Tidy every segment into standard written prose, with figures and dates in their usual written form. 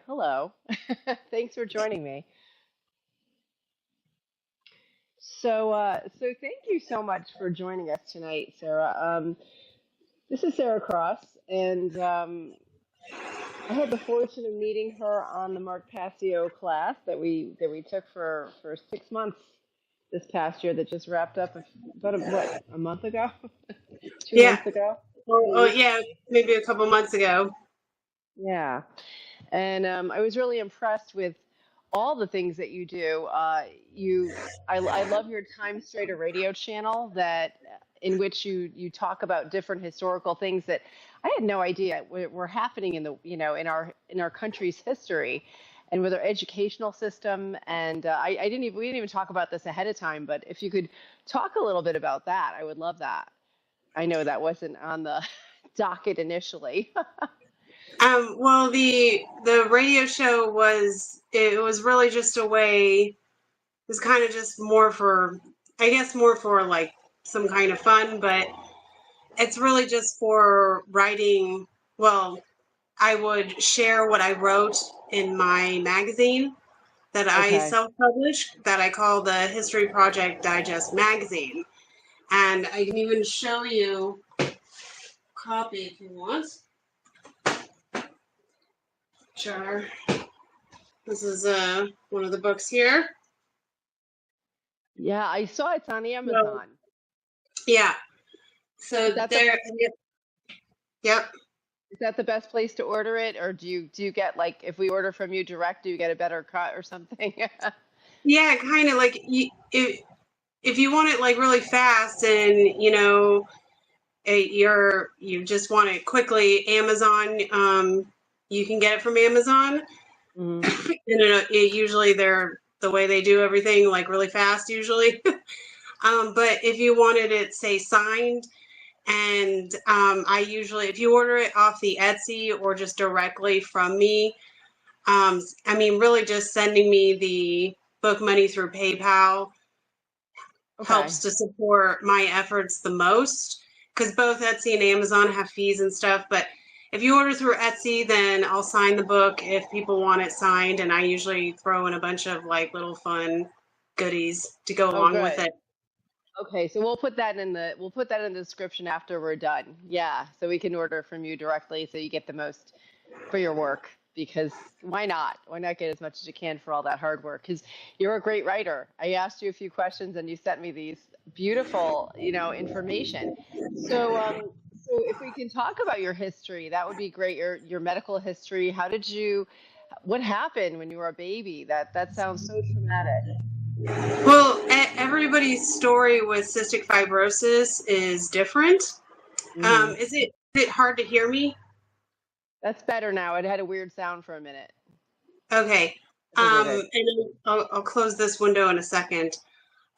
Hello. Thanks for joining me. So thank you so much for joining us tonight, Sarah. This is Sara Cross, and I had the fortune of meeting her on the Mark Passio class that we took for 6 months this past year that just wrapped up about a month ago, two Yeah. months ago, Oh, yeah, maybe a couple months ago. yeah. And I was really impressed with all the things that you do. I love your Time Strader radio channel that in which you talk about different historical things that I had no idea were happening in the in our country's history and with our educational system. And I didn't even we didn't even talk about this ahead of time. But if you could talk a little bit about that, I would love that. I know that wasn't on the docket initially. Well, the radio show was really just a way. It was kind of just more for, I guess, more for like some kind of fun, but it's really just for writing. Well, I would share what I wrote in my magazine that I Okay. self-publish that I call the History Project Digest magazine, and I can even show you a copy if you want. Sure. This is one of the books here. Yeah, I saw it's on So, Amazon. yeah. So Is that the there. Yep. is that the best place to order it, or do you get like if we order from you direct, do you get a better cut or something? Yeah, kind of like if you want it like really fast and you just want it quickly, Amazon. You can get it from Amazon, Mhm. and it usually they're the way they do everything like really fast usually. But if you wanted it, say, signed, and I usually, if you order it off the Etsy or just directly from me, I mean, really just sending me the book money through PayPal Okay. helps to support my efforts the most because both Etsy and Amazon have fees and stuff. But if you order through Etsy, then I'll sign the book if people want it signed, and I usually throw in a bunch of like little fun goodies to go Oh, along with good. it. Okay, so we'll put that in the description after we're done. Yeah, so we can order from you directly so you get the most for your work because why not? Why not get as much as you can for all that hard work? Because you're a great writer. I asked you a few questions and you sent me these beautiful, information. So if we can talk about your history, that would be great. Your medical history. What happened when you were a baby? That sounds so traumatic. Well, everybody's story with cystic fibrosis is different. Hmm. Is it hard to hear me? That's better now. It had a weird sound for a minute. Okay. I think we're good. And I'll close this window in a second.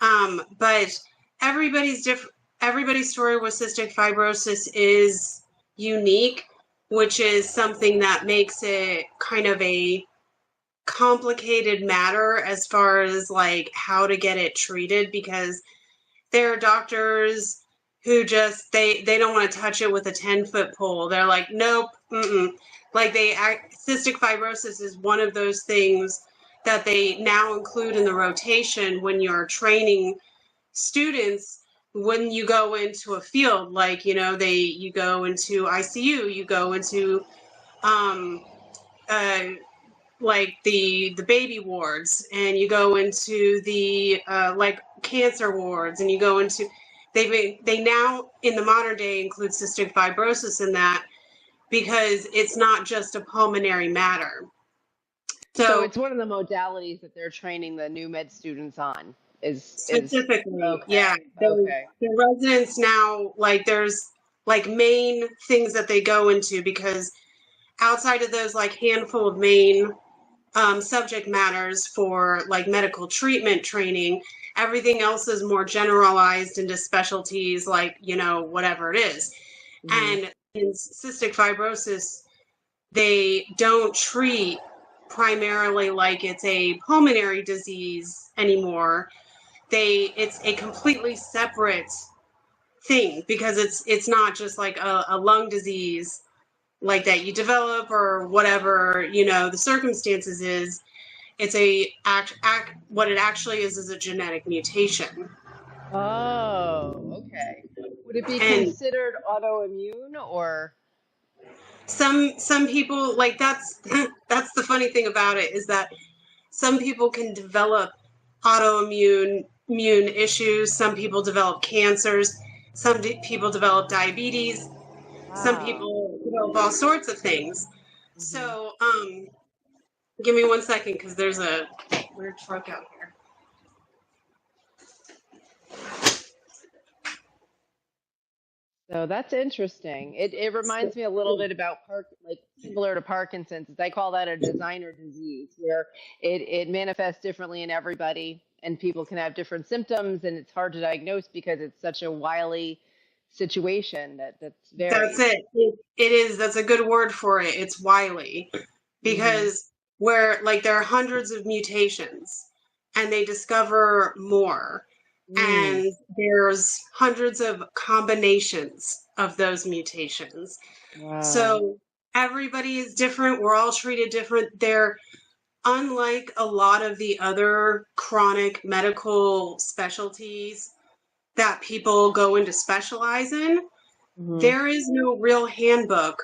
But everybody's different. Everybody's story with cystic fibrosis is unique, which is something that makes it kind of a complicated matter as far as like how to get it treated because there are doctors who just they don't want to touch it with a 10-foot pole. They're like, nope, mm-mm. Like cystic fibrosis is one of those things that they now include in the rotation when you're training students when you go into a field like you go into ICU, you go into um, uh, like the baby wards, and you go into the like cancer wards, and you go into they now in the modern day include cystic fibrosis in that because it's not just a pulmonary matter. So So it's one of the modalities that they're training the new med students on is specifically, yeah, okay. Okay. the residents now, like there's like main things that they go into because outside of those like handful of main subject matters for like medical treatment training, everything else is more generalized into specialties like, whatever it is. Hmm. And in cystic fibrosis, they don't treat primarily like it's a pulmonary disease anymore. It's a completely separate thing because it's not just like a lung disease like that you develop or whatever, the circumstances is, it's what it actually is a genetic mutation. Oh, okay. Would it be And considered autoimmune or? some people, like, that's that's the funny thing about it, is that some people can develop autoimmune immune issues, some people develop cancers, people develop diabetes, some Wow. people develop all sorts of things. Hmm. So give me 1 second, because there's a weird truck out here. So that's interesting. It reminds me a little bit about like similar to Parkinson's. I call that a designer disease, where it manifests differently in everybody, and people can have different symptoms, and it's hard to diagnose because it's such a wily situation that's That's varied. it. It is. That's a good word for it. It's wily, Hmm. because where, like, there are hundreds of mutations and they discover more, Mm. and there's hundreds of combinations of those mutations. Wow. So everybody is different. We're all treated different. They're unlike a lot of the other chronic medical specialties that people go into specialize in. Hmm. There is no real handbook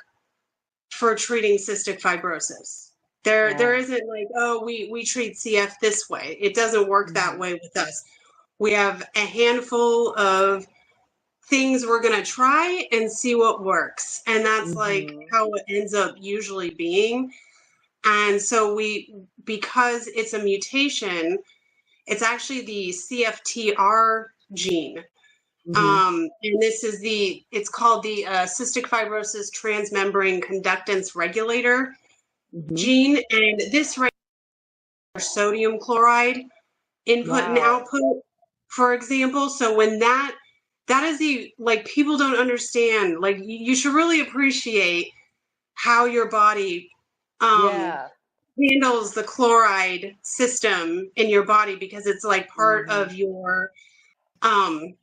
for treating cystic fibrosis. There Wow. isn't, like, oh, we treat CF this way. It doesn't work that Hmm. way with us. We have a handful of things we're going to try and see what works. And that's like Hmm. how it ends up usually being. And so because it's a mutation, it's actually the CFTR gene. Hmm. And it's called the cystic fibrosis transmembrane conductance regulator Hmm. gene. And this regulates sodium chloride input and Wow. output, for example. So when that is like, people don't understand, like, you should really appreciate how your body um, Yeah. handles the chloride system in your body, because it's like part Hmm. of your um,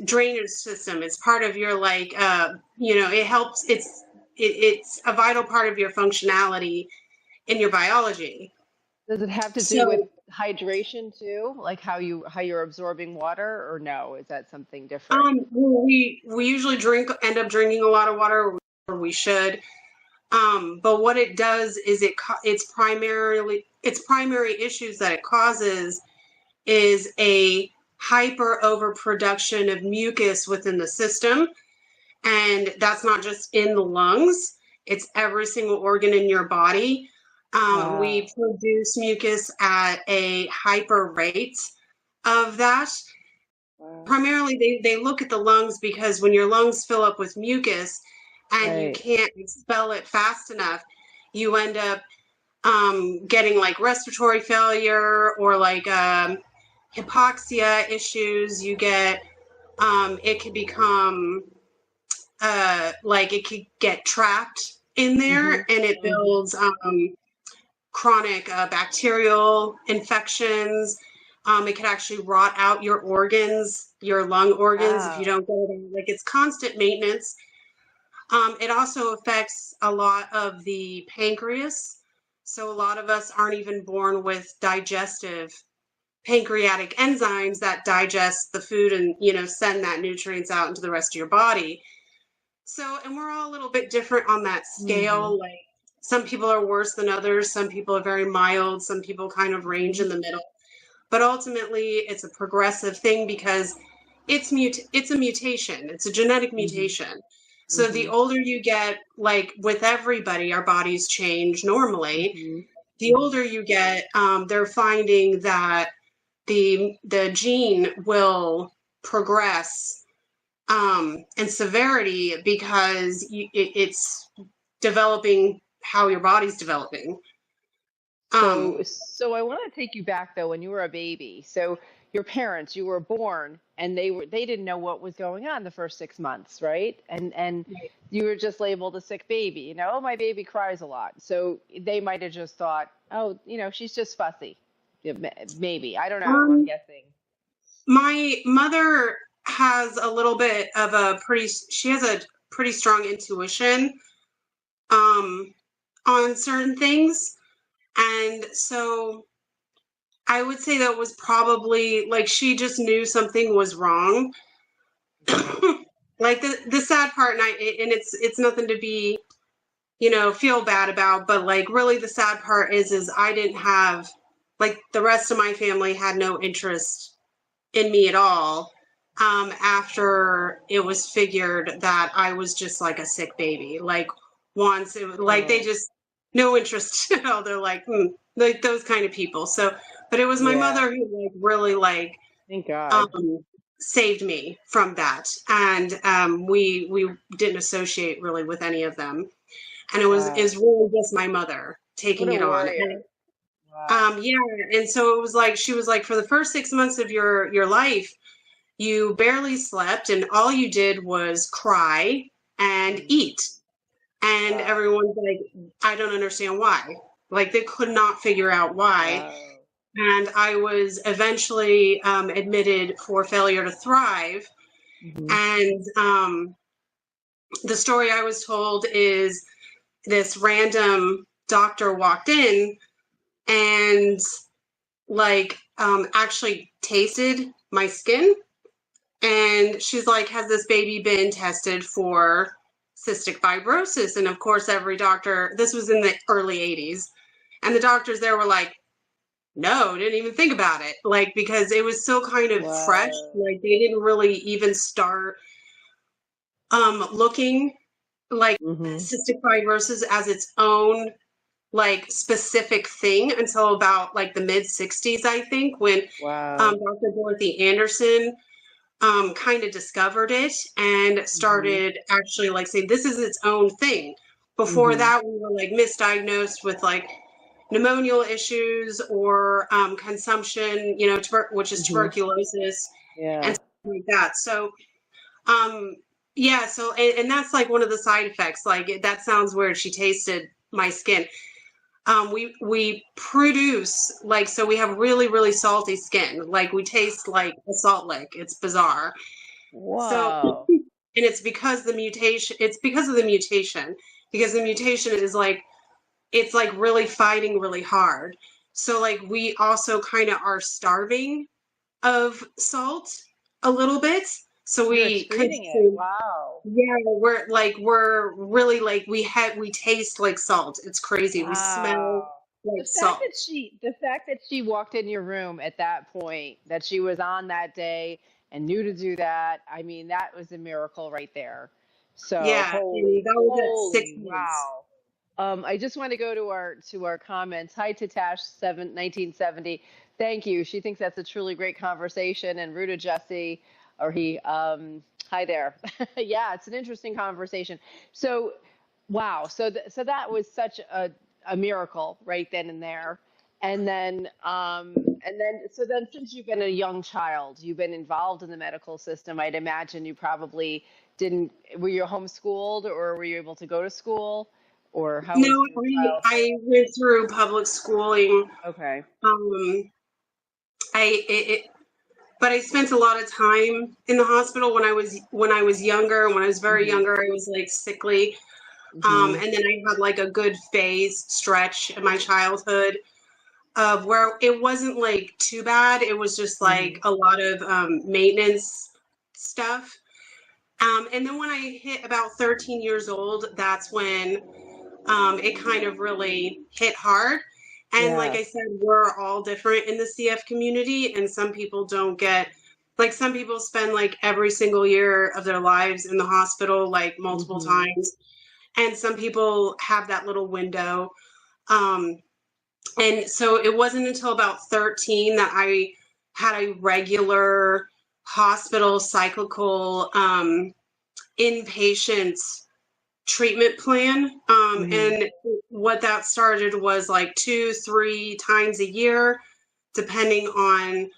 drainage system. It's part of your, like, it helps. It's a vital part of your functionality in your biology. Does it have to do with So hydration too? Like how you're absorbing water, or no? Is that something different? we usually end up drinking a lot of water, or we should. But what it does is its primary issues that it causes is a hyper overproduction of mucus within the system. And that's not just in the lungs, it's every single organ in your body. We Wow. produce mucus at a hyper rate of that. Wow. Primarily, they look at the lungs, because when your lungs fill up with mucus and you Right. can't expel it fast enough, you end up getting, like, respiratory failure, or like hypoxia issues. You get it can become like, it could get trapped in there, Hmm. and it Hmm. builds chronic bacterial infections. It could actually rot out your organs, your lung organs, if you Wow. don't go there. Like, it's constant maintenance. It also affects a lot of the pancreas. So a lot of us aren't even born with digestive pancreatic enzymes that digest the food and, send that nutrients out into the rest of your body. So, and we're all a little bit different on that Hmm. scale. Like, some people are worse than others, some people are very mild, some people kind of range Hmm. in the middle. But ultimately, it's a progressive thing, because it's a mutation. It's a genetic Hmm. mutation. So the Hmm. older you get, like with everybody, our bodies change normally. Hmm. The Hmm. older you get, they're finding that the gene will progress in severity, because it's developing how your body's developing. So, Um, so I want to take you back though when you were a baby. So your parents, you were born, and they didn't know what was going on the first 6 months, right? And you were just labeled a sick baby. Oh, my baby cries a lot. So they might have just thought, oh, she's just fussy. Yeah, maybe, I don't know. I'm um, guessing. my mother has a little bit of she has a pretty strong intuition on certain things. And so I would say that was probably like she just knew something was wrong. Like the sad part, and it's nothing to be, feel bad about, but like really the sad part is I didn't have, like, the rest of my family had no interest in me at all. After it was figured that I was just like a sick baby, like once it was like they just no interest at all. They're like, like those kind of people. So, but it was my mother who like really like Thank God. saved me from that, and we didn't associate really with any of them, and it was is really just my mother taking What a it on. warrior. And, Wow. yeah, and so it was like she was like, for the first 6 months of your life, you barely slept, and all you did was cry and eat. And Wow. everyone's like, I don't understand why. Like they could not figure out why. Wow. And I was eventually admitted for failure to thrive. And the story I was told is this random doctor walked in and like actually tasted my skin. And she's like, has this baby been tested for cystic fibrosis? And of course, every doctor, this was in the early 80s, and the doctors there were like, no, didn't even think about it. Like, because it was so kind of fresh, like they didn't really even start looking like cystic fibrosis as its own like specific thing until about like the mid 60s, I think, when Dr. Dorothy Anderson kind of discovered it and started actually like saying this is its own thing. Before that, we were like misdiagnosed with like pneumonial issues or consumption, which is tuberculosis and stuff like that. So, yeah, so and that's like one of the side effects. Like that sounds weird. She tasted my skin. We produce like, so we have really, really salty skin. Like we taste like a salt lick. It's bizarre. Wow. So, and it's because of the mutation, because the mutation is like, it's like really fighting really hard. So like we also kind of are starving of salt a little bit. So we consume. Wow. Yeah, we're really like we taste like salt. It's crazy. We smell like salt. The fact that she walked in your room at that point, that she was on that day and knew to do that, I mean, that was a miracle right there. So Yeah, and that was at 6 months. wow. I just want to go to our comments. Hi to Tash 1970. Thank you. She thinks that's a truly great conversation. And Ruta Jesse, or he, hi there. Yeah, it's an interesting conversation. So, wow. So that was such a miracle right then and there. So then since you've been a young child, you've been involved in the medical system. I'd imagine you probably were you homeschooled or were you able to go to school? Or how was No, your childhood? I went through public schooling. Okay. But I spent a lot of time in the hospital when I was younger. When I was very younger, I was like sickly. And then I had like a good phase stretch in my childhood of where it wasn't like too bad. It was just like a lot of maintenance stuff. And then when I hit about 13 years old, that's when it kind of really hit hard. And like I said, we're all different in the CF community, and some people don't get, like some people spend like every single year of their lives in the hospital, like multiple times. And some people have that little window. And so it wasn't until about 13 that I had a regular hospital cyclical inpatient treatment plan. And what that started was like 2-3 times a year, depending on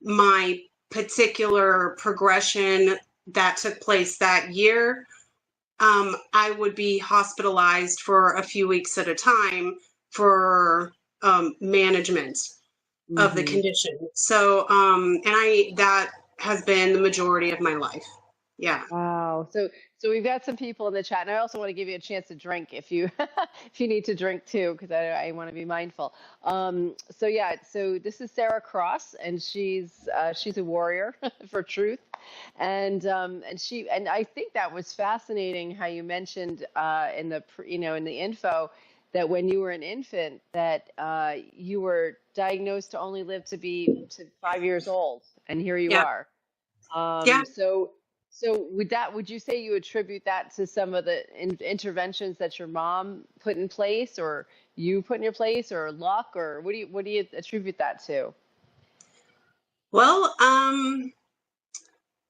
my particular progression that took place that year. I would be hospitalized for a few weeks at a time for management of the condition. So, and that has been the majority of my life. Yeah. Wow. So we've got some people in the chat, and I also want to give you a chance to drink if you if you need to drink too, because I want to be mindful. So yeah, so this is Sara Cross, and she's a warrior for truth, and I think that was fascinating how you mentioned in the in the info that when you were an infant that you were diagnosed to only live to 5 years old, and here you Yeah. are. Yeah. So would you say you attribute that to some of the interventions that your mom put in place, or you put in your place, or luck, or what do you attribute that to? Well,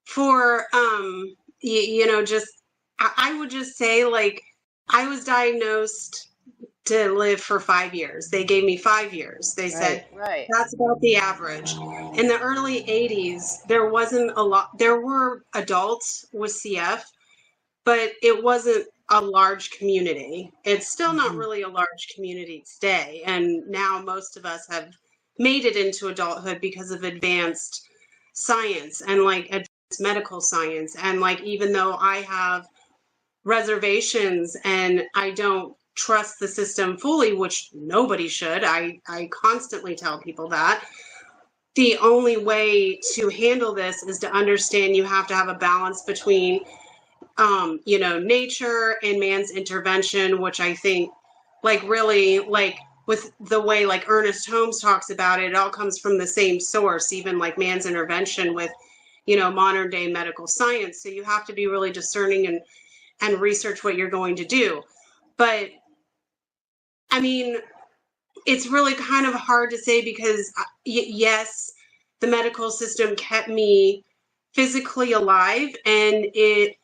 for just I would just say, like, I was diagnosed to live for 5 years. They gave me 5 years. They said Right. that's about the average. In the early 80s, there wasn't a lot. There were adults with CF, but it wasn't a large community. It's still not Hmm. really a large community today. And now most of us have made it into adulthood because of advanced science and like advanced medical science. And like, even though I have reservations and I don't trust the system fully, which nobody should, I constantly tell people that. The only way to handle this is to understand you have to have a balance between nature and man's intervention, which I think, like, really, like, with the way, like, Ernest Holmes talks about it, it all comes from the same source, even like man's intervention with, modern day medical science. So you have to be really discerning and research what you're going to do. But I mean, it's really kind of hard to say because, yes, the medical system kept me physically alive, and the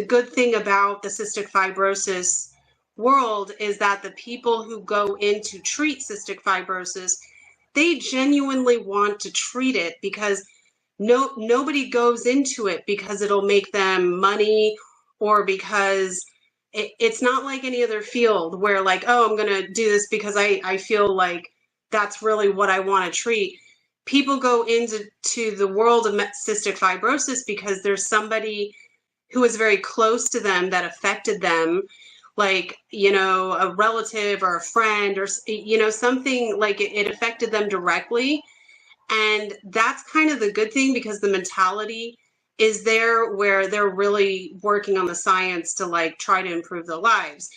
good thing about the cystic fibrosis world is that the people who go in to treat cystic fibrosis, they genuinely want to treat it, because nobody goes into it because it'll make them money, or because it's not like any other field where, like, oh, I'm going to do this because I feel like that's really what I want to treat. People go into the world of cystic fibrosis because there's somebody who was very close to them that affected them, like, a relative or a friend, or, something like it affected them directly. And that's kind of the good thing, because the mentality is there where they're really working on the science to, like, try to improve their lives.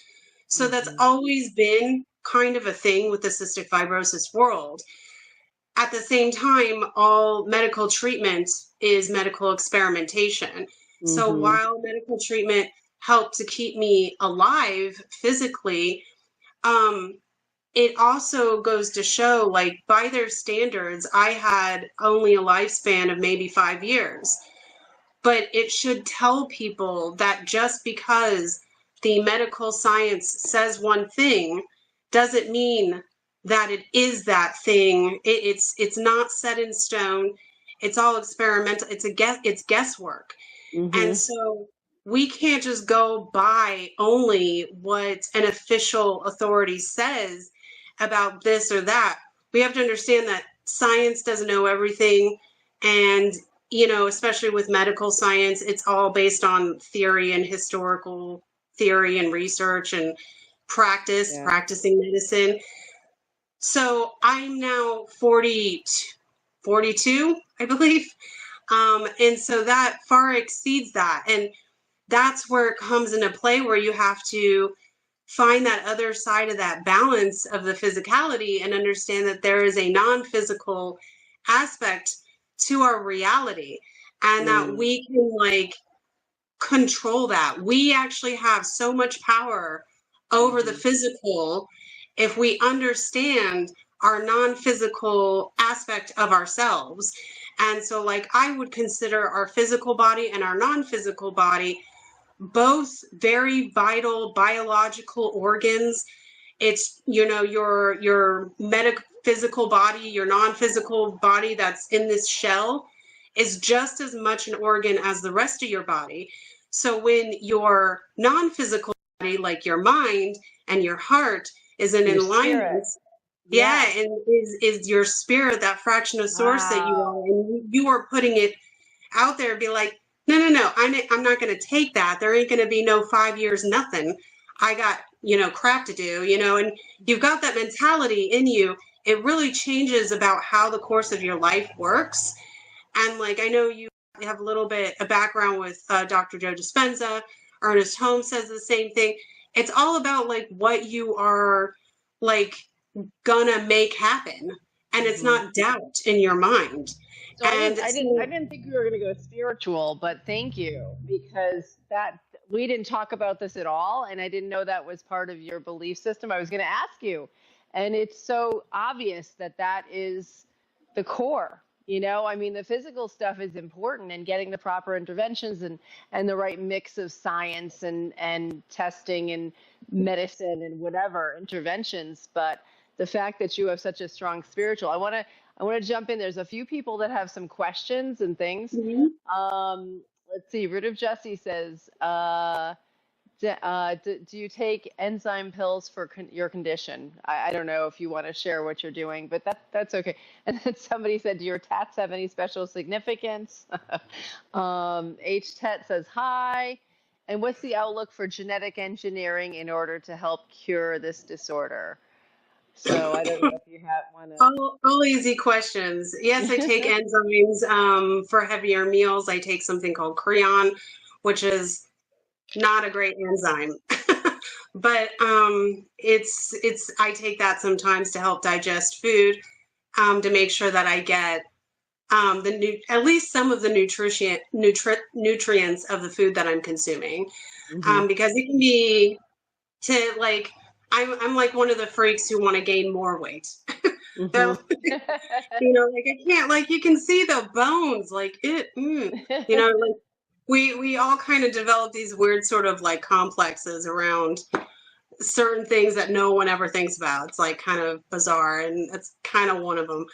So that's always been kind of a thing with the cystic fibrosis world. At the same time, all medical treatment is medical experimentation. So while medical treatment helped to keep me alive physically, it also goes to show, like, by their standards, I had only a lifespan of maybe 5 years. But it should tell people that just because the medical science says one thing doesn't mean that it is that thing. It's not set in stone. It's all experimental. It's guesswork. And so we can't just go by only what an official authority says about this or that. We have to understand that science doesn't know everything. And, especially with medical science, it's all based on theory and historical theory and research and practicing medicine. So I'm now 42, I believe. And so that far exceeds that. And that's where it comes into play, where you have to find that other side of that balance of the physicality and understand that there is a non-physical aspect to our reality, and that we can, like, control that. We actually have so much power over the physical if we understand our non-physical aspect of ourselves. And so, like, I would consider our physical body and our non-physical body both very vital biological organs. It's, your physical body, your non-physical body that's in this shell is just as much an organ as the rest of your body. So when your non-physical body, like your mind and your heart, is in alignment, and is your spirit, that fraction of source that you are, and you are putting it out there, be like, no. I'm not going to take that. There ain't going to be no 5 years, nothing. I got, crap to do, and you've got that mentality in you. It really changes about how the course of your life works. And like, I know you have a little bit of background with Dr. Joe Dispenza. Ernest Holmes says the same thing. It's all about like what you are like gonna make happen. And it's not doubt in your mind. So I didn't think we were going to go spiritual, but thank you, because that we didn't talk about this at all, and I didn't know that was part of your belief system. I was going to ask you, and it's so obvious that that is the core. I mean, the physical stuff is important, and getting the proper interventions and the right mix of science and testing and medicine and whatever interventions, but the fact that you have such a strong spiritual, I want to jump in. There's a few people that have some questions and things. Let's see. Root of Jesse says, do you take enzyme pills for your condition? I don't know if you want to share what you're doing, but that's okay. And then somebody said, do your tats have any special significance? H. Tet says, hi. And what's the outlook for genetic engineering in order to help cure this disorder? So I don't know if you want to. All easy questions. Yes, I take enzymes for heavier meals. I take something called Creon, which is not a great enzyme, but I take that sometimes to help digest food, to make sure that I get at least some of the nutrients of the food that I'm consuming, because it can be I'm like one of the freaks who want to gain more weight. So, like I can't, like, you can see the bones, like like we all kind of develop these weird sort of like complexes around certain things that no one ever thinks about. It's like kind of bizarre, and that's kind of one of them.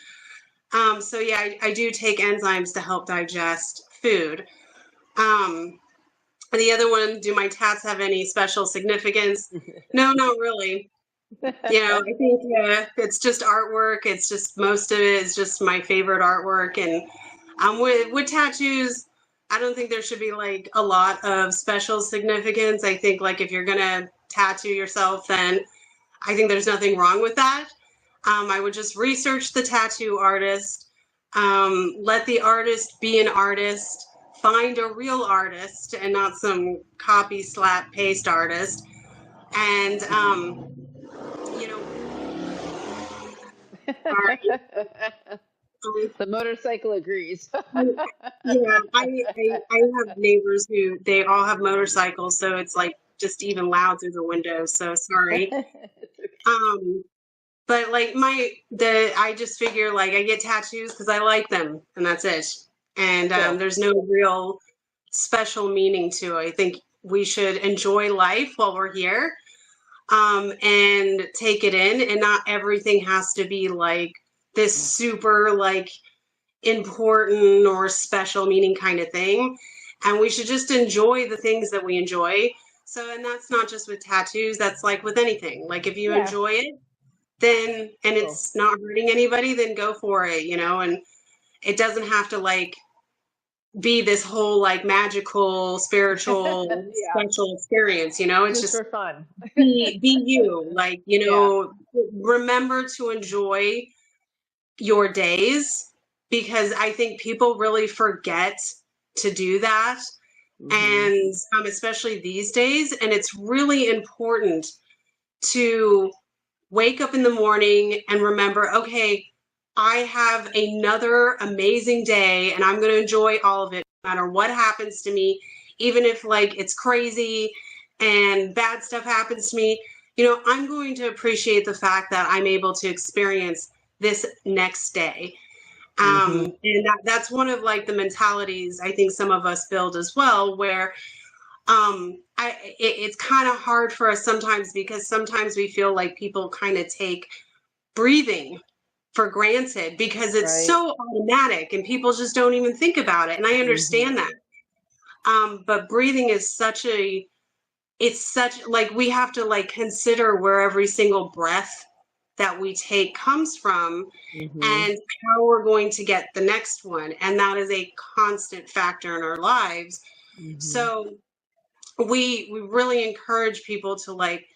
So yeah, I do take enzymes to help digest food. The other one, do my tats have any special significance? No, not really. I think it's just artwork. It's just, most of it is just my favorite artwork. And with tattoos, I don't think there should be like a lot of special significance. I think like if you're gonna tattoo yourself, then I think there's nothing wrong with that. I would just research the tattoo artist, let the artist be an artist, find a real artist and not some copy, slap, paste artist. And, sorry. The motorcycle agrees. Yeah, I have neighbors who, they all have motorcycles, so it's like just even loud through the window. So sorry. But like I just figure like I get tattoos because I like them, and that's it. And there's no real special meaning to it. I think we should enjoy life while we're here, and take it in, and not everything has to be like this super like important or special meaning kind of thing. And we should just enjoy the things that we enjoy. So, and that's not just with tattoos, that's like with anything. Like if you enjoy it, then, and it's not hurting anybody, then go for it, and it doesn't have to like be this whole like magical, spiritual, special experience, it's just for fun. be you, like, remember to enjoy your days, because I think people really forget to do that. And especially these days. And it's really important to wake up in the morning and remember, okay, I have another amazing day and I'm going to enjoy all of it, no matter what happens to me, even if like it's crazy and bad stuff happens to me. I'm going to appreciate the fact that I'm able to experience this next day. And that's one of like the mentalities I think some of us build as well, where it's kind of hard for us sometimes, because sometimes we feel like people kind of take breathing for granted because it's so automatic and people just don't even think about it. And I understand that. But breathing is it's such like, we have to like consider where every single breath that we take comes from, Mm-hmm. and how we're going to get the next one. And that is a constant factor in our lives. Mm-hmm. So we really encourage people to like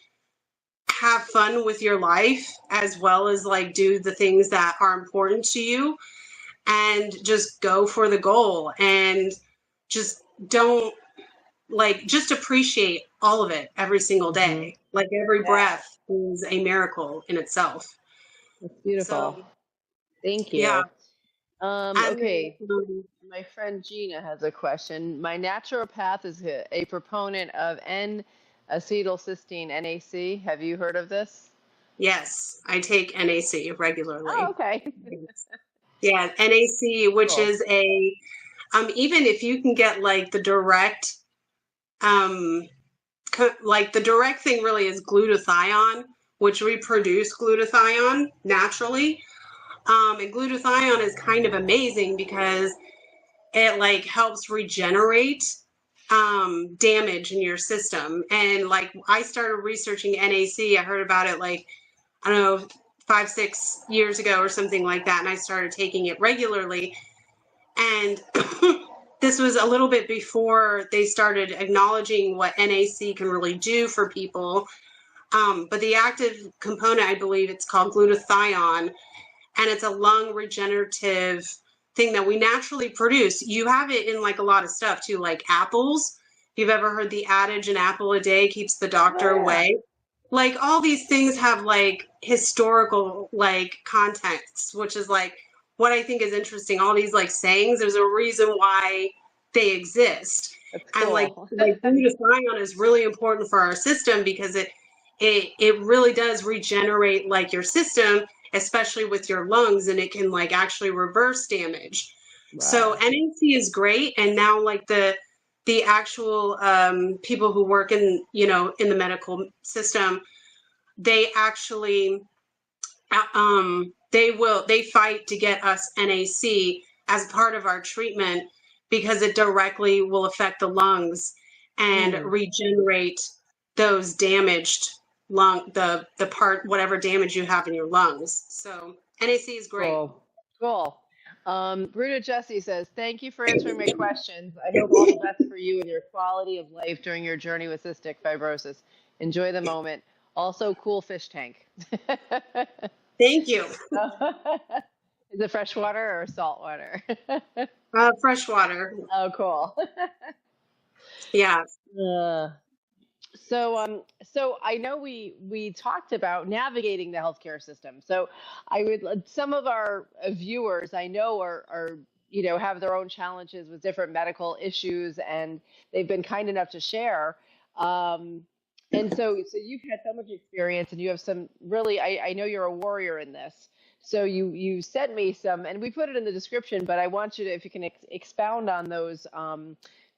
have fun with your life, as well as like do the things that are important to you, and just go for the goal, and just don't just appreciate all of it every single Mm-hmm. day. Like every Yeah, breath is a miracle in itself. that's beautiful. So Thank yeah. you. And Okay. My friend Gina has a question. My naturopath is a proponent of N-acetylcysteine, NAC. Have you heard of this? yes, I take NAC Oh, regularly. okay. Yeah, NAC, which Cool. is a even if you can get like the direct um like the direct thing really is glutathione, which we produce glutathione naturally. And glutathione is kind of amazing because it like helps regenerate damage in your system. And like I started researching NAC, I heard about it like, I don't know, 5, 6 years ago or something like that. And I started taking it regularly. And this was a little bit before they started acknowledging what NAC can really do for people. But the active component, I believe it's called glutathione, and it's a lung regenerative thing that we naturally produce. You have it in like a lot of stuff too, like apples. If you've ever heard the adage, an apple a day keeps the doctor Yeah. away. Like all these things have like historical like context, which is like what I think is interesting. All these like sayings, there's a reason why they exist. That's And like cool. like glutathione is really important for our system because it really does regenerate like your system, especially with your lungs, and it can like actually reverse damage. So Wow. NAC is great, and now like the actual people who work in in the medical system, they actually they fight to get us NAC as part of our treatment because it directly will affect the lungs and Mm. regenerate those damaged the part whatever damage you have in your lungs. So NAC is great. Cool. Cool. Bruno Jesse says, thank you for answering my questions. I hope all the best for you and your quality of life during your journey with cystic fibrosis. Enjoy the moment. Also, cool fish tank. Thank you. Is it fresh water or salt water? Fresh water. Oh, cool. Yeah. Uh, so I know we talked about navigating the healthcare system. So I would some of our viewers I know are have their own challenges with different medical issues, and they've been kind enough to share. Um, and so you've had so much experience, and you have some really I know you're a warrior in this. So you sent me some, and we put it in the description. But I want you to, if you can expound on those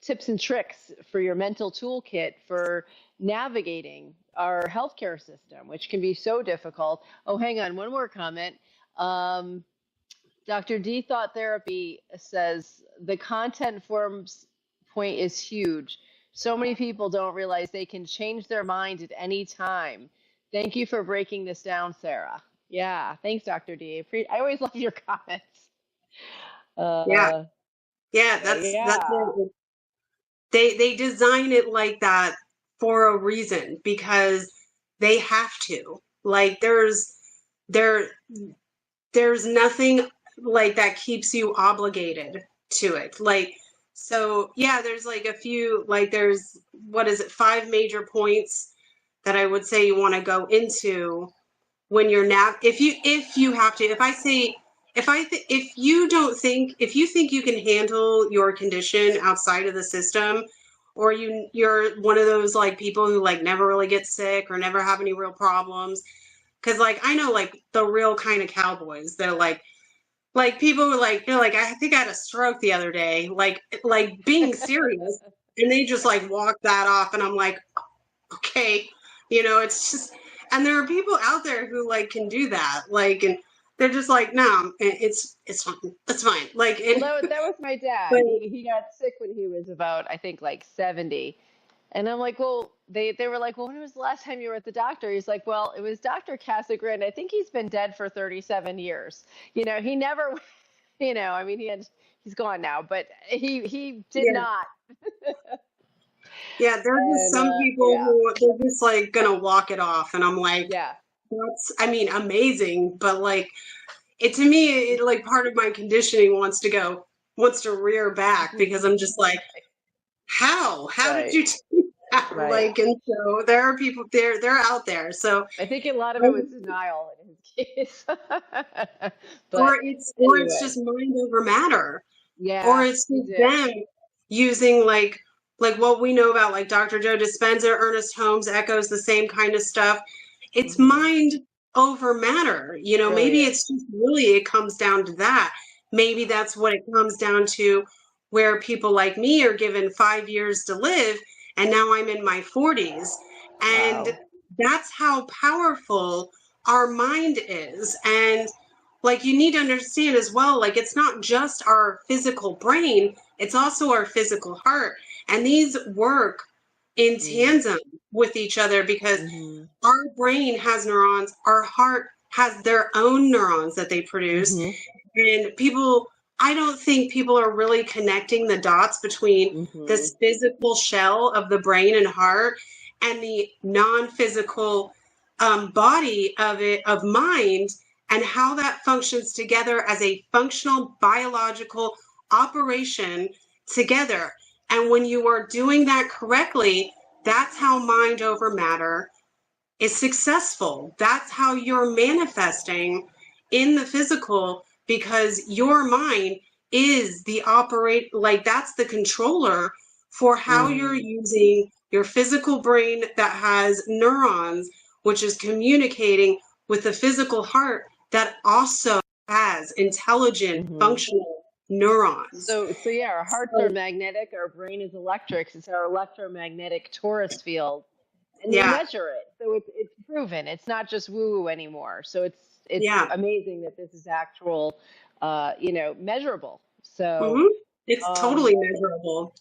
tips and tricks for your mental toolkit for navigating our healthcare system, which can be so difficult. Oh, hang on, one more comment. Um, Dr. D Thought Therapy says the content forms point is huge. So many people don't realize they can change their mind at any time. Thank you for breaking this down, Sarah. Yeah, thanks, Dr. D. I always love your comments. Yeah. Uh, Yeah, that's yeah. it. They design it like that for a reason because they have to. Like there there's nothing like that keeps you obligated to it. Like so yeah, there's like a few like there's what is it, five major points that I would say you want to go into when you're if you have to if I say if you don't think if you think you can handle your condition outside of the system, or you're one of those like people who like never really get sick or never have any real problems, because like I know like the real kind of cowboys, they're like people who like they're like I think I had a stroke the other day, like being serious, and they just like walk that off, and I'm like, okay, it's just, and there are people out there who like can do that, like, and they're just like, no, it's fine, it's fine, like, Well, and that was my but dad. He got sick when he was about, I think, like 70. And I'm like, well, they were like, well, when was the last time you were at the doctor? He's like, well, it was Dr. Casagran. I think he's been dead for 37 years. He never, I mean, he's gone now, but he did Yeah. not. Yeah, there's just And some people yeah, who they're just like gonna walk it off, and I'm like, yeah. that's, I mean, amazing, but like it to me, like part of my conditioning wants to rear back because I'm just like, how did Right, you do that? right. Like, and so there are people they're out there, so I think a lot of it was denial in his case. But or it's anyway, just mind over matter, or yeah, it's he just did. them using like what we know about like Dr. Joe Dispenza, Ernest Holmes echoes the same kind of stuff. It's Hmm. mind over matter. Really Maybe is. it's just really it comes down to that. Maybe that's what it comes down to, where people like me are given 5 years to live, and now I'm in my 40s. And Wow. that's how powerful our mind is. And like you need to understand as well, like it's not just our physical brain, it's also our physical heart. And these work in tandem with each other because Mm-hmm. our brain has neurons, our heart has their own neurons that they produce. Mm-hmm. And I don't think people are really connecting the dots between Mm-hmm. this physical shell of the brain and heart and the non-physical body of mind, and how that functions together as a functional biological operation together. And when you are doing that correctly, that's how mind over matter is successful. That's how you're manifesting in the physical, because your mind is like that's the controller for how you're Mm-hmm. using your physical brain that has neurons, which is communicating with the physical heart that also has intelligent, Mm-hmm. functional neurons. So yeah, our hearts are So, magnetic, our brain is electric. It's our electromagnetic torus field, and they yeah, measure it. So it's proven. It's not just woo woo anymore. So it's yeah. amazing that this is actual, measurable. So hmm It's um, totally measurable.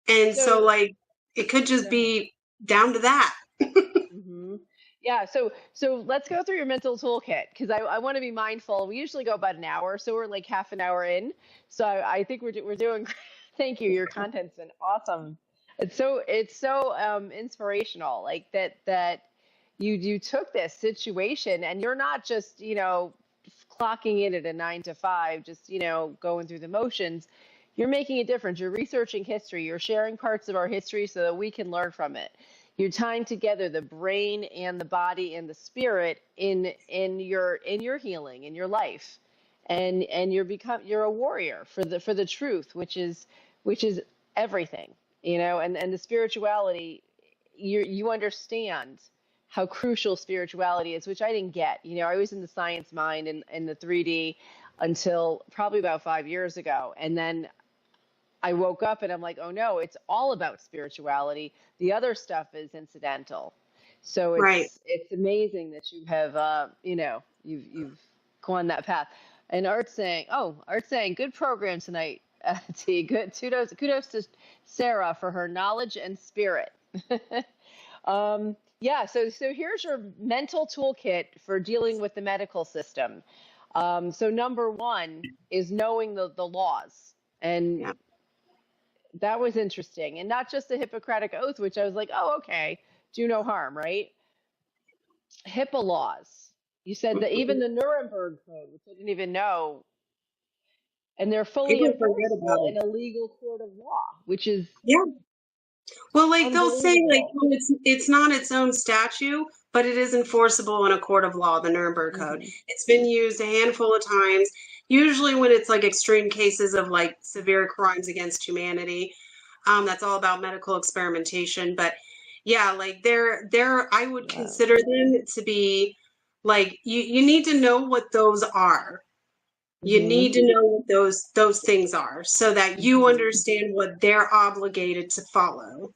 And so, so like, it could just go ahead. be down to that. Hmm. Yeah, so let's go through your mental toolkit because I want to be mindful. We usually go about an hour, so we're like half an hour in. So I think we're doing. Thank you. Your content's been awesome. It's so inspirational. Like that you took this situation and you're not just clocking in at a 9 to 5, just going through the motions. You're making a difference. You're researching history. You're sharing parts of our history so that we can learn from it. You're tying together the brain and the body and the spirit in your healing in your life, and you're a warrior for the truth, which is everything, and the spirituality. You understand how crucial spirituality is, which I didn't get. I was in the science mind and the 3D until probably about 5 years ago, and then I woke up and I'm like, oh no, it's all about spirituality. The other stuff is incidental. So Right. it's amazing that you have you've gone that path. And Art's saying good program tonight. T, good kudos to Sarah for her knowledge and spirit. Yeah, so here's your mental toolkit for dealing with the medical system. So number one is knowing the laws. And Yeah. that was interesting. And not just the Hippocratic Oath, which I was like, oh, okay, do no harm, right? HIPAA laws. You said that even Mhm. the Nuremberg Code, which I didn't even know, and they're fully People forget about enforceable it. in a legal court of law, which is Yeah. Well, like they'll say, like, unbelievable. well, it's not its own statute, but it is enforceable in a court of law, the Nuremberg Code. Hmm. It's been used a handful of times, usually when it's like extreme cases of like severe crimes against humanity. That's all about medical experimentation. But yeah, like I would Wow. consider them to be like you need to know what those are. You Hmm. need to know what those things are so that you Hmm. understand what they're obligated to follow.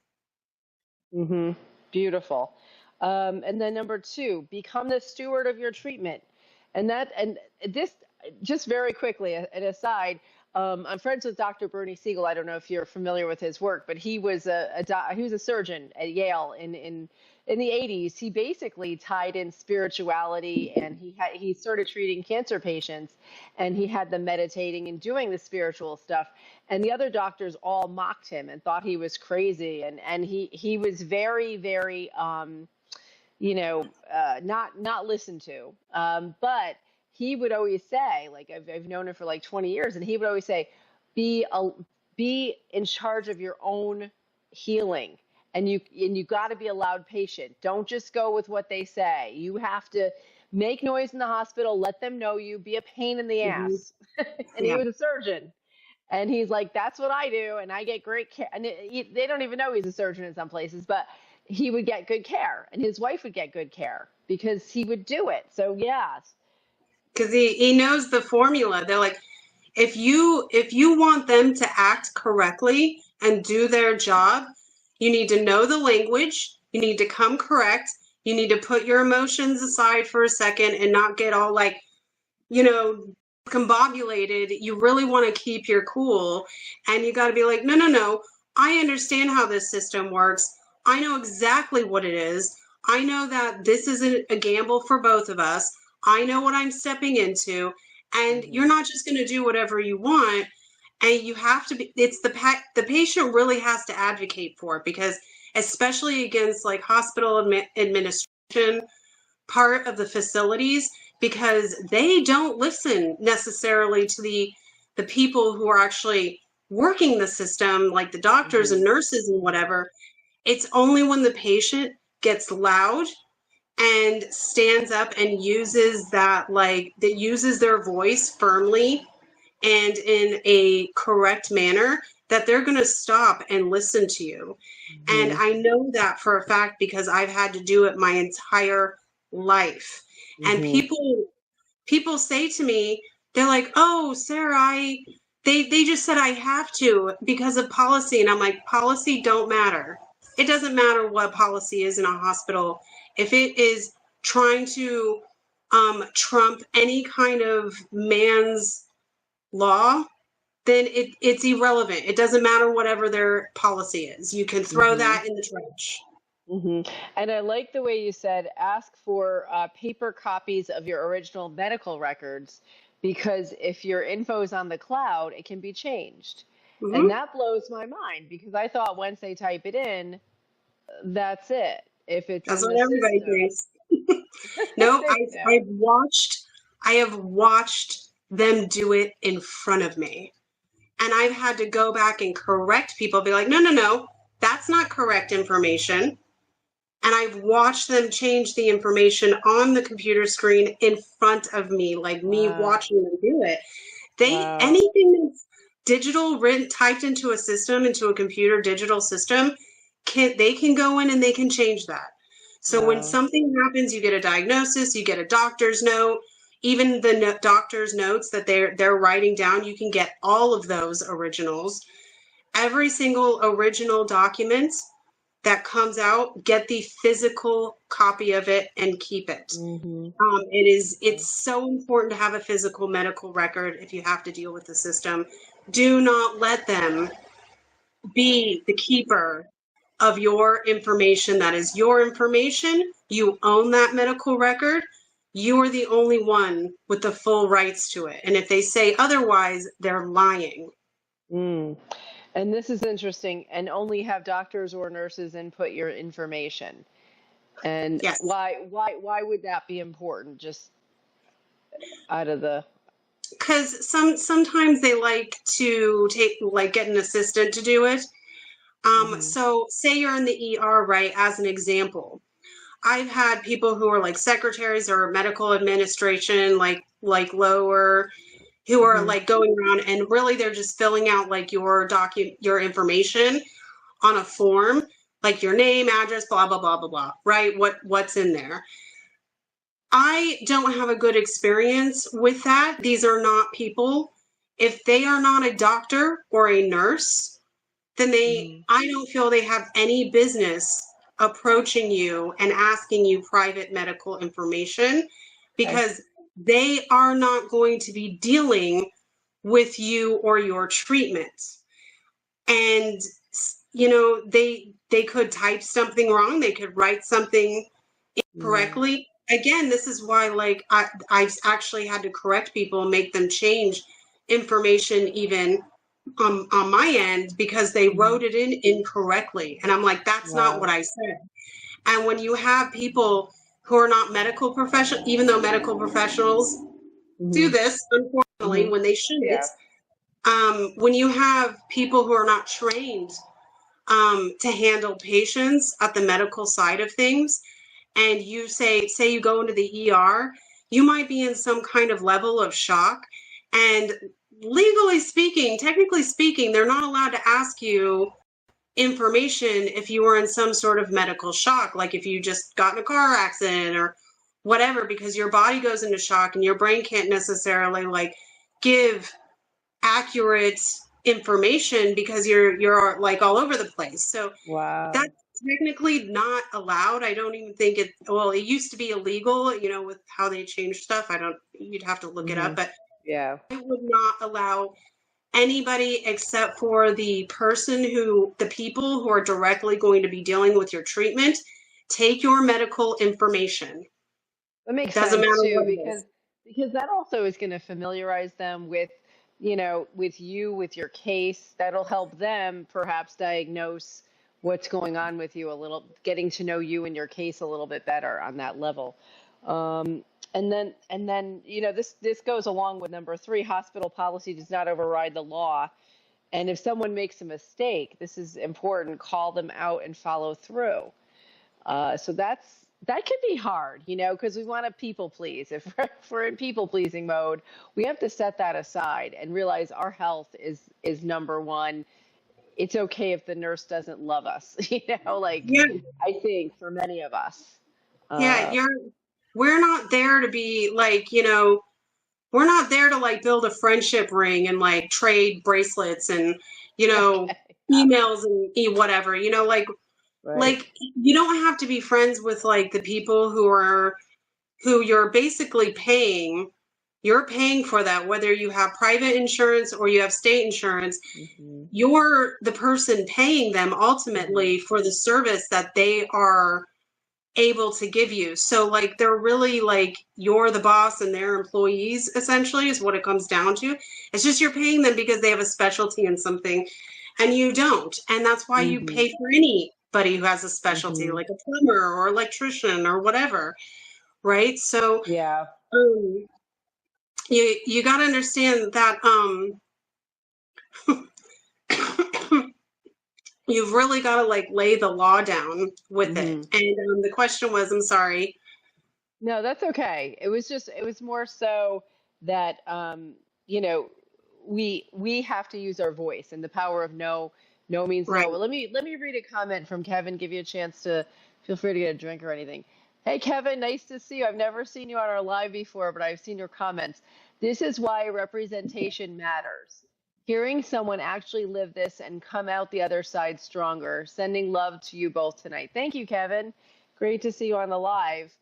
Hmm. Beautiful. And then number two, become the steward of your treatment. And this, just very quickly, an aside, I'm friends with Dr. Bernie Siegel. I don't know if you're familiar with his work, but he was he was a surgeon at Yale in the 80s. He basically tied in spirituality, and he started treating cancer patients, and he had them meditating and doing the spiritual stuff. And the other doctors all mocked him and thought he was crazy, and he was very, very not listened to. But he would always say, like, I've known him for like 20 years, and he would always say, be in charge of your own healing, and you got to be a loud patient. Don't just go with what they say. You have to make noise in the hospital, let them know you, be a pain in the ass. And he was a surgeon. And he's like, that's what I do, and I get great care. And they don't even know he's a surgeon in some places, but he would get good care, and his wife would get good care because he would do it. So yeah, because he knows the formula. They're like, if you want them to act correctly and do their job, you need to know the language, you need to come correct, you need to put your emotions aside for a second and not get all like, combobulated. You really want to keep your cool, and you got to be like, no, I understand how this system works. I know exactly what it is. I know that this isn't a gamble for both of us. I know what I'm stepping into, and you're not just going to do whatever you want. And you have to be, it's the patient really has to advocate for it, because especially against like hospital administration part of the facilities, because they don't listen necessarily to the people who are actually working the system, like the doctors and nurses and whatever. It's only when the patient gets loud and stands up and uses uses their voice firmly and in a correct manner that they're going to stop and listen to you. And I know that for a fact because I've had to do it my entire life. And people say to me, they're like, oh, Sarah, they just said I have to because of policy. And I'm like, policy don't matter. It doesn't matter what policy is in a hospital. If it is trying to trump any kind of man's law, then it's irrelevant. It doesn't matter whatever their policy is. You can throw that in the trash. And I like the way you said, ask for paper copies of your original medical records, because if your info is on the cloud, it can be changed. And that blows my mind, because I thought once they type it in, that's it. If it's that's what everybody thinks. No, I have watched them do it in front of me. And I've had to go back and correct people, be like, no, that's not correct information. And I've watched them change the information on the computer screen in front of me, like me watching them do it. Anything that's digital, typed into a system, into a computer digital system, they can go in and they can change that. So when something happens, you get a diagnosis, you get a doctor's note, even the doctor's notes that they're writing down, you can get all of those originals. Every single original document that comes out, get the physical copy of it and keep it. It's so important to have a physical medical record if you have to deal with the system. Do not let them be the keeper of your information. That is your information. You own that medical record. You are the only one with the full rights to it. And if they say otherwise, they're lying. And this is interesting. And only have doctors or nurses input your information. And yes. Why would that be important? Just out of the... Because sometimes they like to get an assistant to do it. So say you're in the ER, right? As an example, I've had people who are like secretaries or medical administration, like lower, who are like going around and really they're just filling out like your information on a form, like your name, address, blah, blah, blah, blah, blah, right? What's in there. I don't have a good experience with that. These are not people. If they are not a doctor or a nurse, then I don't feel they have any business approaching you and asking you private medical information, because they are not going to be dealing with you or your treatment. And, you know, they could type something wrong. They could write something incorrectly. Again, this is why, like, I've actually had to correct people and make them change information even on my end, because they wrote it in incorrectly. And I'm like, that's not what I said. And when you have people who are not medical professionals, even though medical professionals do this, unfortunately, when they shouldn't, when you have people who are not trained to handle patients at the medical side of things, and you say you go into the ER, you might be in some kind of level of shock. And legally speaking, technically speaking, they're not allowed to ask you information if you were in some sort of medical shock, like if you just got in a car accident or whatever, because your body goes into shock and your brain can't necessarily like give accurate information because you're like all over the place. So that's technically not allowed. I don't even think it used to be illegal, you know, with how they changed stuff. You'd have to look it up, but I would not allow anybody except for the people who are directly going to be dealing with your treatment take your medical information. That makes sense too, because that also is going to familiarize them with, you know, with your case. That'll help them perhaps diagnose what's going on with you a little, getting to know you and your case a little bit better on that level. And then, you know, this goes along with number 3, hospital policy does not override the law. And if someone makes a mistake, this is important, call them out and follow through. So that can be hard, you know, because we want to people please. If we're in people pleasing mode, we have to set that aside and realize our health is number one. It's okay if the nurse doesn't love us, you know, like I think for many of us. We're not there to be like, you know, we're not there to like build a friendship ring and like trade bracelets and, you know, emails and whatever, you know, like, like you don't have to be friends with like the people who you're basically paying. You're paying for that, whether you have private insurance or you have state insurance. You're the person paying them ultimately for the service that they are able to give you. So like they're really like you're the boss and they're employees, essentially, is what it comes down to. It's just you're paying them because they have a specialty in something and you don't. And that's why you pay for anybody who has a specialty, like a plumber or electrician or whatever. Right? So you got to understand that you've really got to like lay the law down with it. And the question was, I'm sorry. No, that's okay. It was more so that, you know, we have to use our voice, and the power of no means no. Well, let me read a comment from Kevin, give you a chance to feel free to get a drink or anything. Hey, Kevin, nice to see you. I've never seen you on our live before, but I've seen your comments. This is why representation matters. Hearing someone actually live this and come out the other side stronger. Sending love to you both tonight. Thank you, Kevin. Great to see you on the live.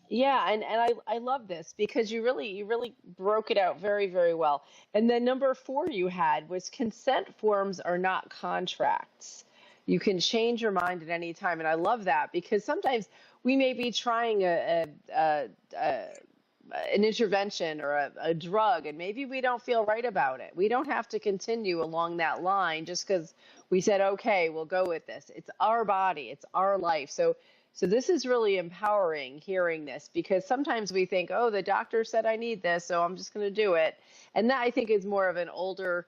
Yeah, and I love this because you really broke it out very, very well. And then number 4 you had was consent forms are not contracts. You can change your mind at any time, and I love that because sometimes we may be trying an intervention or a drug, and maybe we don't feel right about it. We don't have to continue along that line just because we said, okay, we'll go with this. It's our body, it's our life. So this is really empowering hearing this, because sometimes we think, oh, the doctor said I need this, so I'm just going to do it. And that I think is more of an older,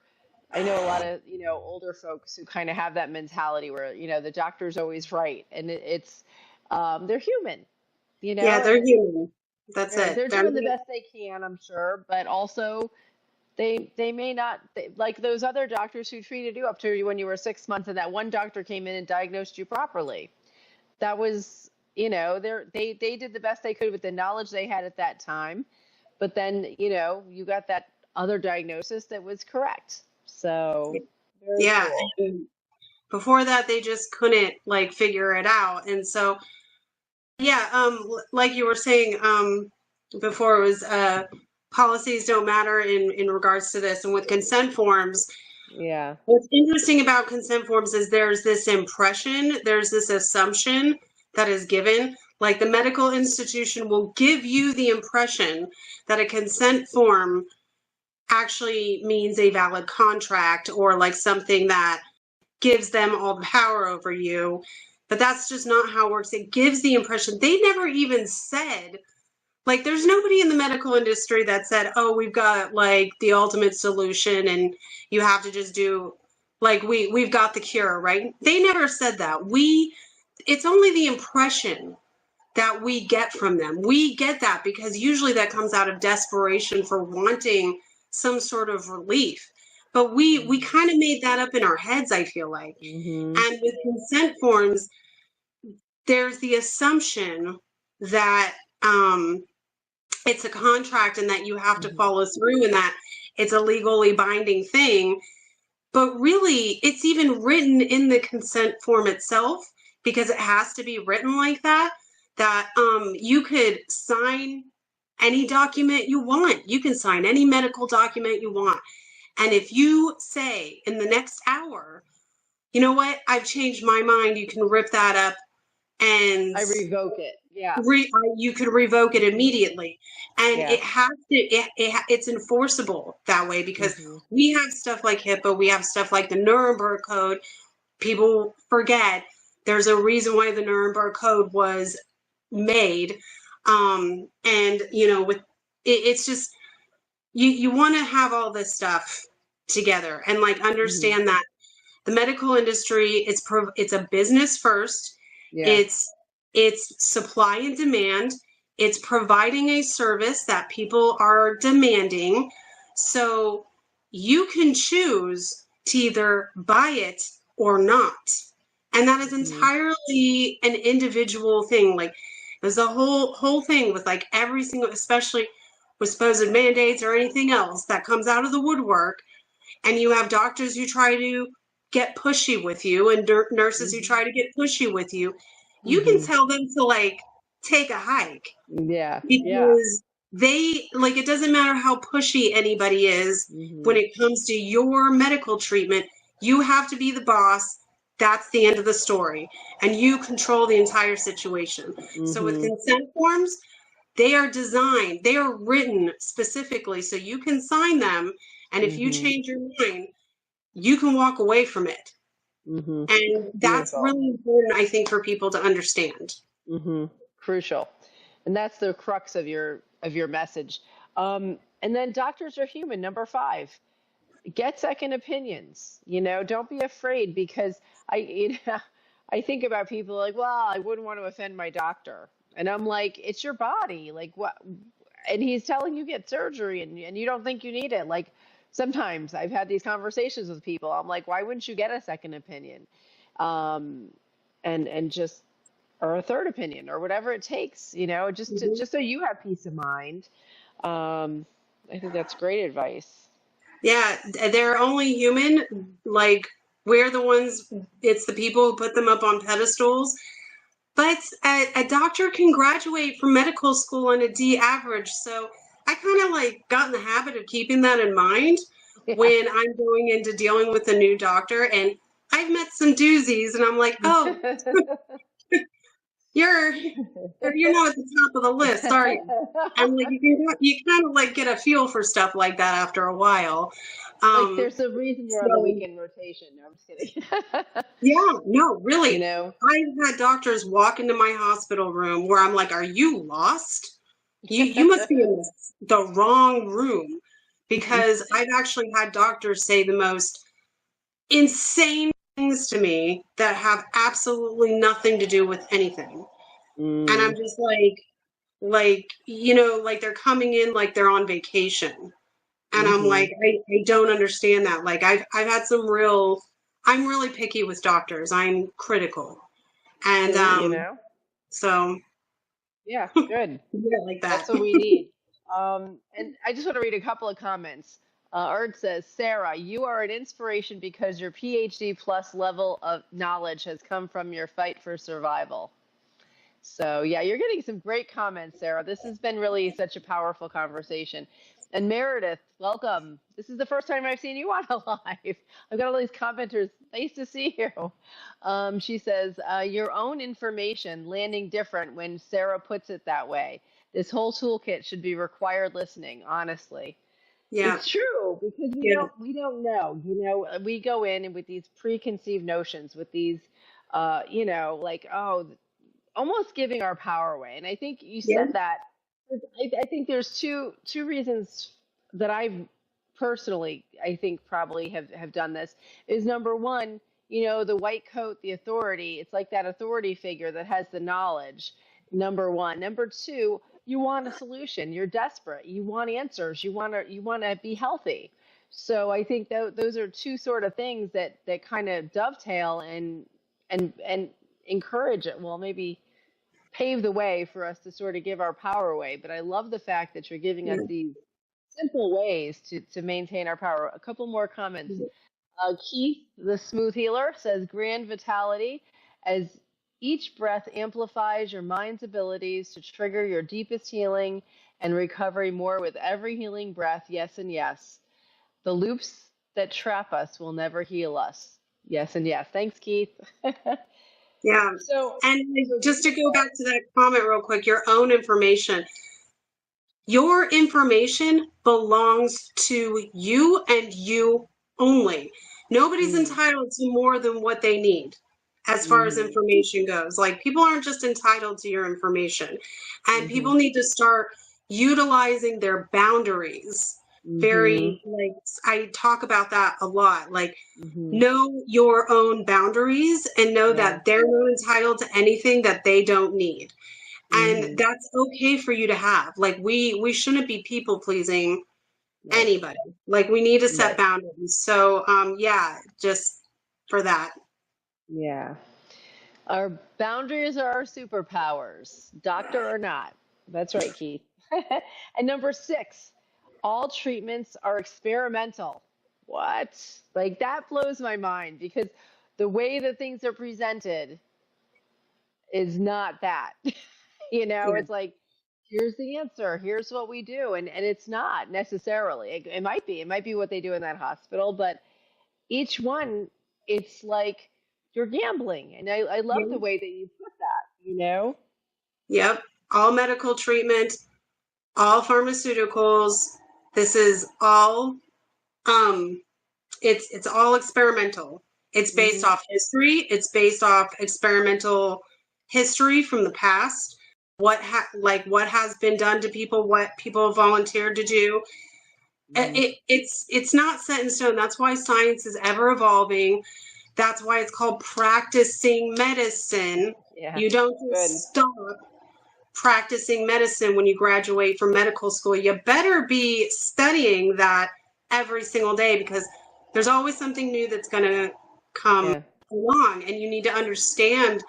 I know a lot of, you know, older folks who kind of have that mentality where, you know, the doctor's always right. And it's, they're human, you know? Yeah, they're human. That's it. They're doing the best they can, I'm sure, but also they may not, like those other doctors who treated you up to you when you were 6 months, and that one doctor came in and diagnosed you properly. That was, you know, they did the best they could with the knowledge they had at that time. But then, you know, you got that other diagnosis that was correct. So, yeah. Cool. And before that, they just couldn't like figure it out. And so, yeah, like you were saying before, it was policies don't matter in regards to this. And with consent forms, Yeah. what's interesting about consent forms is there's this impression, there's this assumption that is given. Like the medical institution will give you the impression that a consent form actually means a valid contract or like something that gives them all the power over you. But that's just not how it works. It gives the impression. They never even said, like, there's nobody in the medical industry that said, oh, we've got like the ultimate solution and you have to just do like we've got the cure, right? They never said that. It's only the impression that we get from them. We get that because usually that comes out of desperation for wanting some sort of relief. But we kind of made that up in our heads, I feel like. And with consent forms, there's the assumption that it's a contract and that you have to follow through and that it's a legally binding thing. But really, it's even written in the consent form itself because it has to be written like that, that you could sign any document you want. You can sign any medical document you want. And if you say in the next hour, you know what, I've changed my mind, you can rip that up and I revoke it. Yeah. you could revoke it immediately. And Yeah. it has to, it's enforceable that way because we have stuff like HIPAA, we have stuff like the Nuremberg Code. People forget there's a reason why the Nuremberg Code was made. And, you know, with it's just, you want to have all this stuff together and like understand that the medical industry, it's a business first. Yeah. It's supply and demand. It's providing a service that people are demanding. So you can choose to either buy it or not. And that is entirely an individual thing. Like there's a whole thing with like every single, especially with supposed mandates or anything else that comes out of the woodwork. And you have doctors who try to get pushy with you and nurses who try to get pushy with you. You can tell them to like take a hike. Yeah. Because they like, it doesn't matter how pushy anybody is when it comes to your medical treatment. You have to be the boss. That's the end of the story. And you control the entire situation. So with consent forms, they are designed, they are written specifically so you can sign them. And if you change your mind, you can walk away from it. And that's really important, I think, for people to understand. Crucial. And that's the crux of your message. And then doctors are human. Number 5, get second opinions. You know, don't be afraid because I think about people like, well, I wouldn't want to offend my doctor. And I'm like, it's your body. Like what? And he's telling you get surgery and you don't think you need it. Like sometimes I've had these conversations with people. I'm like, why wouldn't you get a second opinion? And just, or a third opinion or whatever it takes, you know, just so you have peace of mind. I think that's great advice. Yeah, they're only human. Like we're the ones, it's the people who put them up on pedestals. But a doctor can graduate from medical school on a D average. So I kind of like got in the habit of keeping that in mind when I'm going into dealing with a new doctor. And I've met some doozies and I'm like, oh, you're not at the top of the list, are you? And like you kind of like get a feel for stuff like that after a while. Like there's a reason you're on the weekend rotation. No, I'm just kidding. Yeah, no, really. You know, I've had doctors walk into my hospital room where I'm like, are you lost? You must be in the wrong room, because I've actually had doctors say the most insane things to me that have absolutely nothing to do with anything. And I'm just like, you know, like they're coming in like they're on vacation. And I'm like, I don't understand that. Like I've had I'm really picky with doctors. I'm critical. And you know, so yeah, good. yeah, like that. That's what we need. And I just want to read a couple of comments. Erd says, Sarah, you are an inspiration because your PhD plus level of knowledge has come from your fight for survival. So yeah, you're getting some great comments, Sarah. This has been really such a powerful conversation. And Meredith, welcome. This is the first time I've seen you on a live. I've got all these commenters. Nice to see you. She says, your own information landing different when Sarah puts it that way. This whole toolkit should be required listening, honestly. Yeah. It's true because Yeah. we don't know. We go in and with these preconceived notions, with these like, oh, almost giving our power away. And I think you Yeah. said that. I think there's two reasons that I've personally, I think probably have done this. Is number one, the white coat, the authority. It's like that authority figure that has the knowledge. Number one. Number two, you want a solution. You're desperate. You want answers. You want to be healthy. So I think those are two sort of things that kind of dovetail and encourage it. Well, maybe pave the way for us to sort of give our power away. But I love the fact that you're giving us these simple ways to maintain our power. A couple more comments. Keith, the smooth healer, says grand vitality as each breath amplifies your mind's abilities to trigger your deepest healing and recovery more with every healing breath. Yes and yes. The loops that trap us will never heal us. Yes and yes. Thanks, Keith. Yeah. So, And just to go back to that comment real quick, your own information. Your information belongs to you and you only. Nobody's entitled to more than what they need as far as information goes. Like, people aren't just entitled to your information. And people need to start utilizing their boundaries. Very, like, I talk about that a lot. Like, know your own boundaries and know that they're not entitled to anything that they don't need. And that's okay for you to have. Like, we shouldn't be people pleasing anybody. Like, we need to set boundaries. So yeah, just for that. Yeah. Our boundaries are our superpowers, doctor or not. That's right, Keith. And number 6, all treatments are experimental. What? Like, that blows my mind because the way that things are presented is not that. It's like, here's the answer, here's what we do. And it's not necessarily. It might be. It might be what they do in that hospital, but each one, it's like you're gambling. And I love the way that you put that. Yep. All medical treatment, all pharmaceuticals. This is all it's all experimental. It's based off history. It's based off experimental history from the past. What has been done to people, what people have volunteered to do. It's not set in stone. That's why science is ever evolving. That's why it's called practicing medicine. Yeah. You don't just stop practicing medicine when you graduate from medical school. You better be studying that every single day because there's always something new that's going to come along, and you need to understand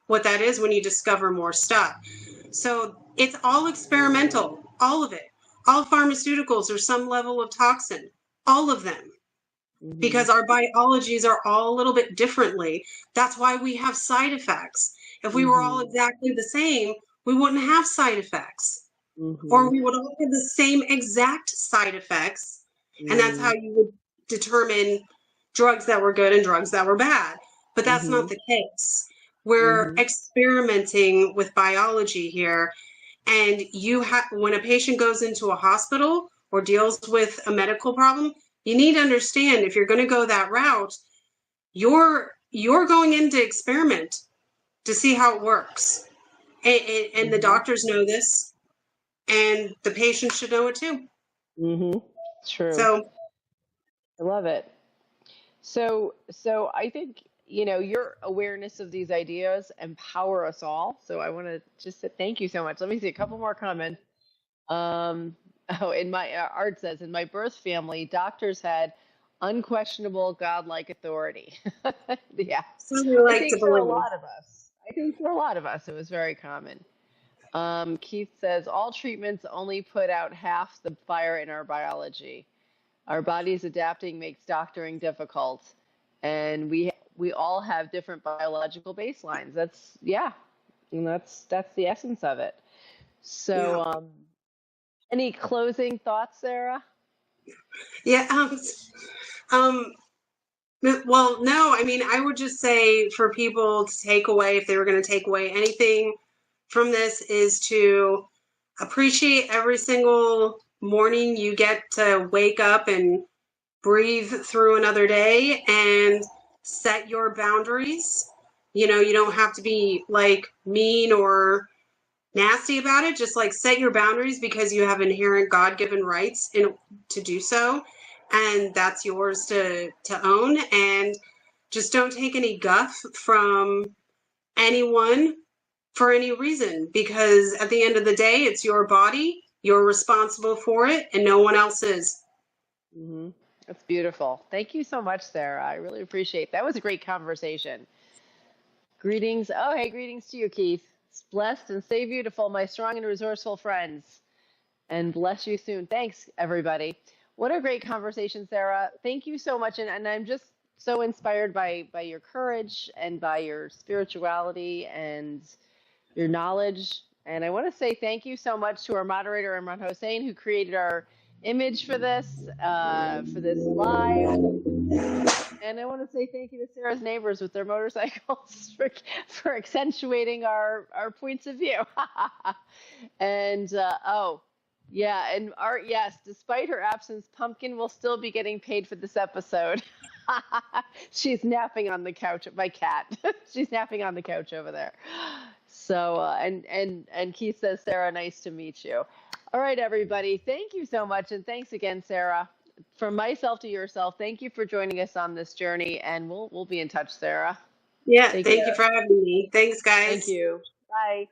what that is when you discover more stuff. So it's all experimental, all of it. All pharmaceuticals are some level of toxin, all of them, because our biologies are all a little bit differently. That's why we have side effects. If we were all exactly the same, we wouldn't have side effects. Or we would all have the same exact side effects. And that's how you would determine drugs that were good and drugs that were bad. But that's not the case. We're experimenting with biology here. And when a patient goes into a hospital or deals with a medical problem, you need to understand, if you're going to go that route, you're going in to experiment to see how it works. And the doctors know this, and the patient should know it too. True. So I love it. So I think, your awareness of these ideas empower us all. So I want to just say thank you so much. Let me see a couple more comments. Art says, in my birth family, doctors had unquestionable godlike authority. Yeah. I think for a lot of us, it was very common. Keith says, all treatments only put out half the fire in our biology. Our bodies adapting makes doctoring difficult. And we all have different biological baselines. And that's the essence of it. Yeah. So, any closing thoughts, Sarah? Yeah. Um, well, no, I mean, I would just say for people to take away, if they were going to take away anything from this, is to appreciate every single morning you get to wake up and breathe through another day and set your boundaries. You know, you don't have to be like mean or nasty about it. Just like set your boundaries because you have inherent God-given rights to do so, and that's yours to own. And just don't take any guff from anyone for any reason, because at the end of the day, it's your body. You're responsible for it, and no one else is. Mm-hmm. That's beautiful. Thank you so much, Sarah. I really appreciate that. That was a great conversation. Greetings. Oh, hey, greetings to you, Keith. Blessed and stay beautiful, my strong and resourceful friends. And bless you soon. Thanks, everybody. What a great conversation, Sarah. Thank you so much. And I'm just so inspired by your courage and by your spirituality and your knowledge. And I want to say thank you so much to our moderator, Imran Hossein, who created our image for this live. And I want to say thank you to Sarah's neighbors with their motorcycles for accentuating our points of view. And oh, yeah, and Art, yes, despite her absence, Pumpkin will still be getting paid for this episode. She's napping on the couch. My cat. She's napping on the couch over there. So and Keith says, Sarah, nice to meet you. All right, everybody. Thank you so much, and thanks again, Sarah. From myself to yourself, thank you for joining us on this journey, and we'll be in touch, Sarah. Yeah, Take thank care. you for having me. Thanks, guys. Thank you. Bye.